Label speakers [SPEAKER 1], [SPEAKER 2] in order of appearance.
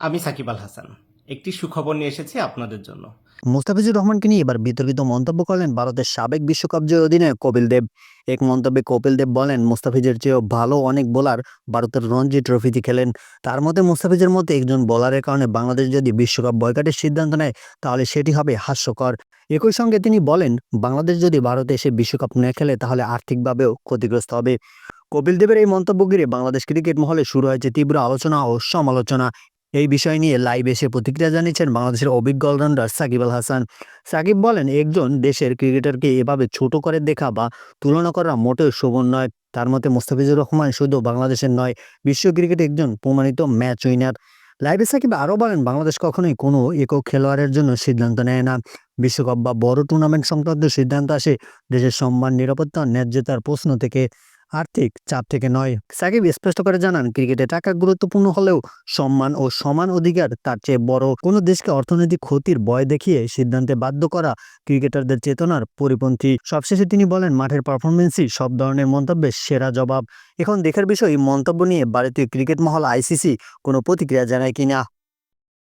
[SPEAKER 1] আমি সাকিব আল হাসান। একটি সুখবর নিয়ে এসেছি আপনাদের জন্য।
[SPEAKER 2] মুস্তাফিজুর রহমানকে নিয়ে এবার বিতর্কিত মন্তব্য করলেন ভারতের সাবেক বিশ্বকাপ জয়ী অধিনায়ক কপিল দেব। এক মন্তব্যে কপিল দেব বলেন, মুস্তাফিজের চেয়েও ভালো অনেক বোলার ভারতের রঞ্জি ট্রফিতে খেলেন। তার মতে মুস্তাফিজের মতো একজন বোলারের কারণে বাংলাদেশ যদি বিশ্বকাপ বয়কটের সিদ্ধান্ত নেয় তাহলে সেটি হবে হাস্যকর। একই সঙ্গে তিনি বলেন, বাংলাদেশ যদি ভারতে এসে বিশ্বকাপ না খেলে তাহলে আর্থিকভাবেও ক্ষতিগ্রস্ত হবে। কপিল দেবের এই মন্তব্য ঘিরে বাংলাদেশ ক্রিকেট মহলে শুরু হয়েছে তীব্র আলোচনা ও সমালোচনা। এই বিষয় নিয়ে লাইভ এসে প্রতিক্রিয়া জানিয়েছেন বাংলাদেশের অভিজ্ঞ অলরাউন্ডার সাকিব আল হাসান। সাকিব বলেন, একজন দেশের ক্রিকেটারকে এভাবে ছোট করে দেখা বা তুলনা করা মোটেও শোভন নয়। তার মতে মুস্তাফিজুর রহমান শুধু বাংলাদেশের নয়, বিশ্ব ক্রিকেটে একজন প্রমাণিত ম্যাচ উইনার। লাইভে সাকিব আরও বলেন, বাংলাদেশ কখনোই কোনো একক খেলোয়াড়ের জন্য সিদ্ধান্ত নেয় না। বিশ্বকাপ বা বড় টুর্নামেন্ট সংক্রান্ত সিদ্ধান্ত আসে দেশের সম্মান, নিরাপত্তা, ন্যায্যতার প্রশ্ন থেকে, আর্থিক চাপ থেকে নয়। সাকিব স্পষ্ট করে জানান, ক্রিকেটে টাকা গুরুত্বপূর্ণ হলেও সম্মান ও সমান অধিকার তার চেয়ে বড়। কোনো দেশকে অর্থনৈতিক ক্ষতির ভয় দেখিয়ে সিদ্ধান্তে বাধ্য করা ক্রিকেটারদের চেতনার পরিপন্থী। সবশেষে তিনি বলেন, মাঠের পারফরমেন্সই সব ধরনের মন্তব্যের সেরা জবাব। এখন দেখার বিষয়, মন্তব্য নিয়ে ভারতীয় ক্রিকেট মহল, আইসিসি কোনো প্রতিক্রিয়া জানায় কিনা।